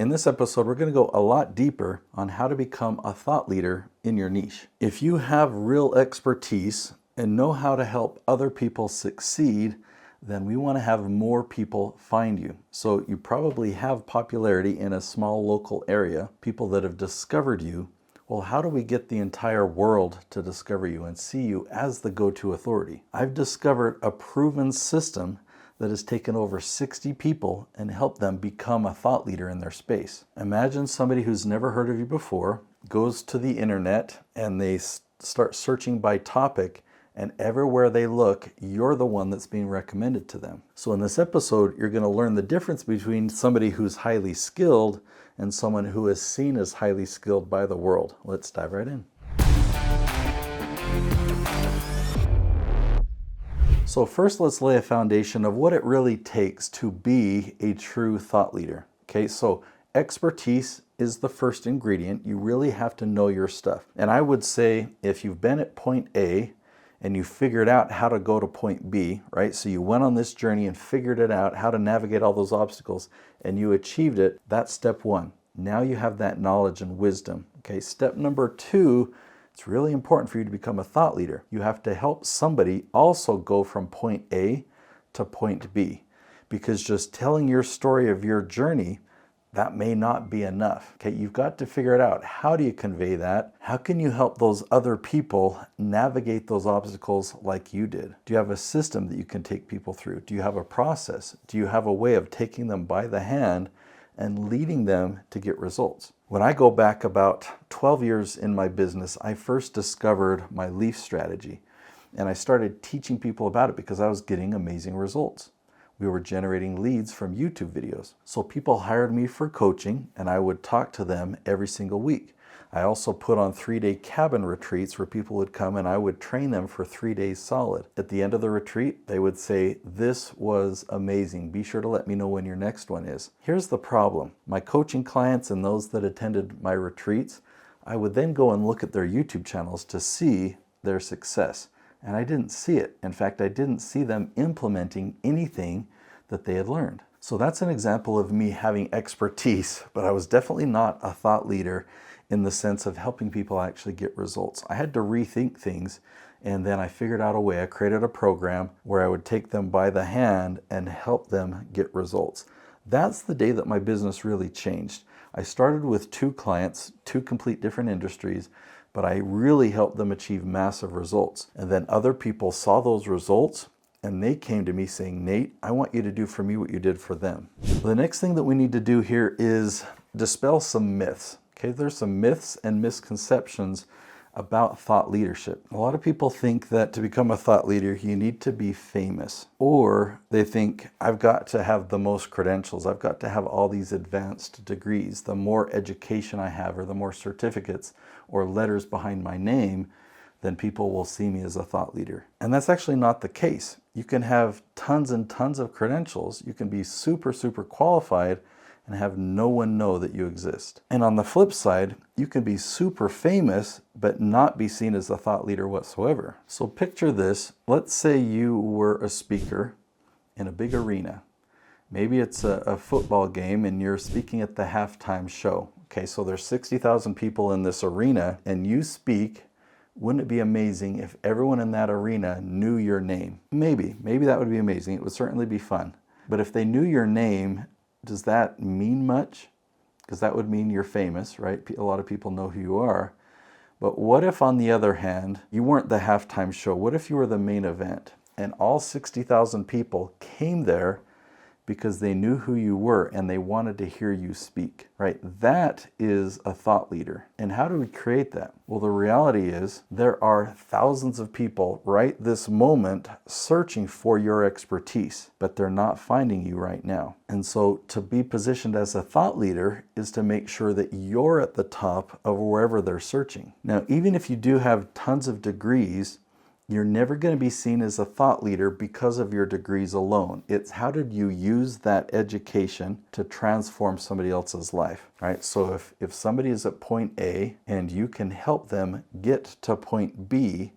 In this episode, we're going to go a lot deeper on how to become a thought leader in your niche. If you have real expertise and know how to help other people succeed, then we want to have more people find you. So you probably have popularity in a small local area, people that have discovered you. Well, how do we get the entire world to discover you and see you as the go-to authority? I've discovered a proven system that has taken over 60 people and helped them become a thought leader in their space. Imagine somebody who's never heard of you before, goes to the internet, and they start searching by topic, and everywhere they look, you're the one that's being recommended to them. So in this episode, you're going to learn the difference between somebody who's highly skilled and someone who is seen as highly skilled by the world. Let's dive right in. So first, let's lay a foundation of what it really takes to be a true thought leader. Okay, so expertise is the first ingredient. You really have to know your stuff. And I would say if you've been at point A and you figured out how to go to point B, right? So you went on this journey and figured it out, how to navigate all those obstacles, and you achieved it, that's step one. Now you have that knowledge and wisdom. Okay, step number two, it's really important for you to become a thought leader. You have to help somebody also go from point A to point B, because just telling your story of your journey, that may not be enough. Okay, you've got to figure it out. How do you convey that? How can you help those other people navigate those obstacles like you did? Do you have a system that you can take people through? Do you have a process? Do you have a way of taking them by the hand and leading them to get results? When I go back about 12 years in my business, I first discovered my leaf strategy, and I started teaching people about it because I was getting amazing results. We were generating leads from YouTube videos. So people hired me for coaching, and I would talk to them every single week. I also put on 3-day cabin retreats where people would come and I would train them for 3 days solid. At the end of the retreat, they would say, "This was amazing. Be sure to let me know when your next one is." Here's the problem. My coaching clients and those that attended my retreats, I would then go and look at their YouTube channels to see their success. And I didn't see it. In fact, I didn't see them implementing anything that they had learned. So that's an example of me having expertise, but I was definitely not a thought leader in the sense of helping people actually get results. I had to rethink things, and then I figured out a way. I created a program where I would take them by the hand and help them get results. That's the day that my business really changed. I started with 2 clients, 2 complete different industries, but I really helped them achieve massive results. And then other people saw those results and they came to me saying, "Nate, I want you to do for me what you did for them." The next thing that we need to do here is dispel some myths. Okay, there's some myths and misconceptions about thought leadership. A lot of people think that to become a thought leader, you need to be famous, or they think I've got to have the most credentials. I've got to have all these advanced degrees. The more education I have, or the more certificates or letters behind my name, then people will see me as a thought leader. And that's actually not the case. You can have tons and tons of credentials. You can be super, super qualified and have no one know that you exist. And on the flip side, you can be super famous, but not be seen as a thought leader whatsoever. So picture this. Let's say you were a speaker in a big arena. Maybe it's a football game and you're speaking at the halftime show. Okay, so there's 60,000 people in this arena and you speak. Wouldn't it be amazing if everyone in that arena knew your name? Maybe that would be amazing. It would certainly be fun. But if they knew your name, does that mean much? Because that would mean you're famous, right? A lot of people know who you are. But what if, on the other hand, you weren't the halftime show? What if you were the main event and all 60,000 people came there because they knew who you were and they wanted to hear you speak, right? That is a thought leader. And how do we create that? Well, the reality is there are thousands of people right this moment searching for your expertise, but they're not finding you right now. And so to be positioned as a thought leader is to make sure that you're at the top of wherever they're searching. Now, even if you do have tons of degrees, you're never going to be seen as a thought leader because of your degrees alone. It's how did you use that education to transform somebody else's life, right? So if somebody is at point A and you can help them get to point B,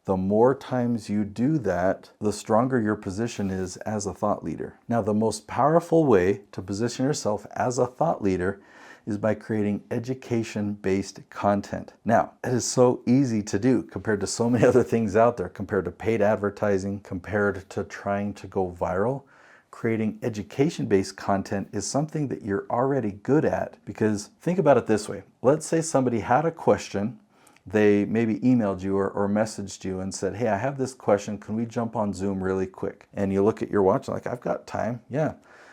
The more times you do that, the stronger your position is as a thought leader. Now, the most powerful way to position yourself as a thought leader is by creating education-based content. Now, it is so easy to do compared to so many other things out there, compared to paid advertising, compared to trying to go viral. Creating education-based content is something that you're already good at, because think about it this way. Let's say somebody had a question. They maybe emailed you or messaged you and said, hey, I have this question. Can we jump on Zoom really quick? And you look at your watch like, I've got time. Yeah.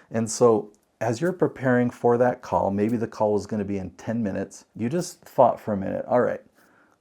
And so as you're preparing for that call, maybe the call was going to be in 10 minutes. You just thought for a minute, all right,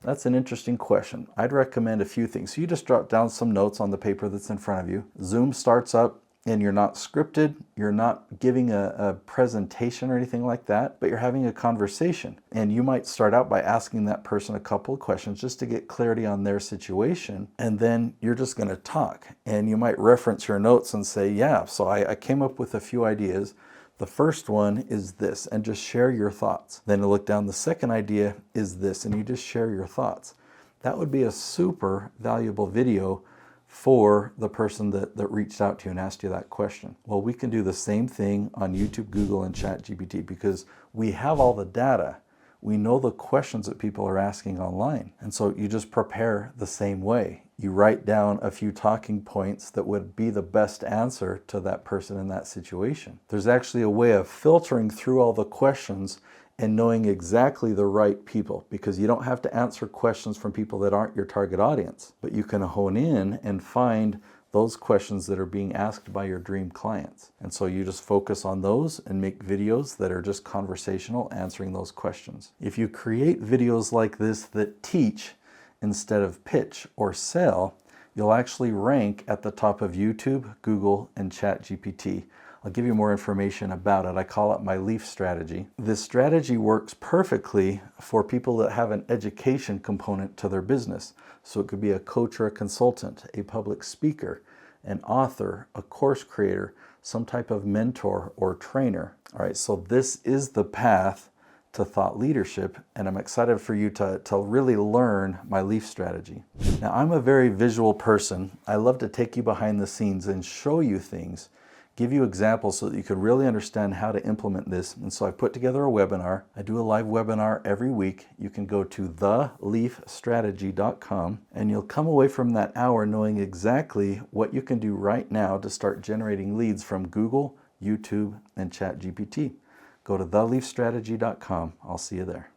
that's an interesting question. I'd recommend a few things. So you just jot down some notes on the paper that's in front of you. Zoom starts up. And you're not scripted, you're not giving a presentation or anything like that, but you're having a conversation. And you might start out by asking that person a couple of questions just to get clarity on their situation. And then you're just going to talk. And you might reference your notes and say, yeah, so I came up with a few ideas. The first one is this, and just share your thoughts. Then you look down, the second idea is this, and you just share your thoughts. That would be a super valuable video for the person that reached out to you and asked you that question. Well, we can do the same thing on YouTube, Google, and ChatGPT, because we have all the data. We know the questions that people are asking online. And so you just prepare the same way. You write down a few talking points that would be the best answer to that person in that situation. There's actually a way of filtering through all the questions and knowing exactly the right people, because you don't have to answer questions from people that aren't your target audience, but you can hone in and find those questions that are being asked by your dream clients. And so you just focus on those and make videos that are just conversational, answering those questions. If you create videos like this that teach instead of pitch or sell, you'll actually rank at the top of YouTube, Google, and ChatGPT. I'll give you more information about it. I call it my LEAF strategy. This strategy works perfectly for people that have an education component to their business. So it could be a coach or a consultant, a public speaker, an author, a course creator, some type of mentor or trainer. All right, so this is the path to thought leadership, and I'm excited for you to really learn my LEAF strategy. Now, I'm a very visual person. I love to take you behind the scenes and show you things, give you examples so that you can really understand how to implement this. And so I put together a webinar. I do a live webinar every week. You can go to theleafstrategy.com and you'll come away from that hour knowing exactly what you can do right now to start generating leads from Google, YouTube, and ChatGPT. Go to theleafstrategy.com. I'll see you there.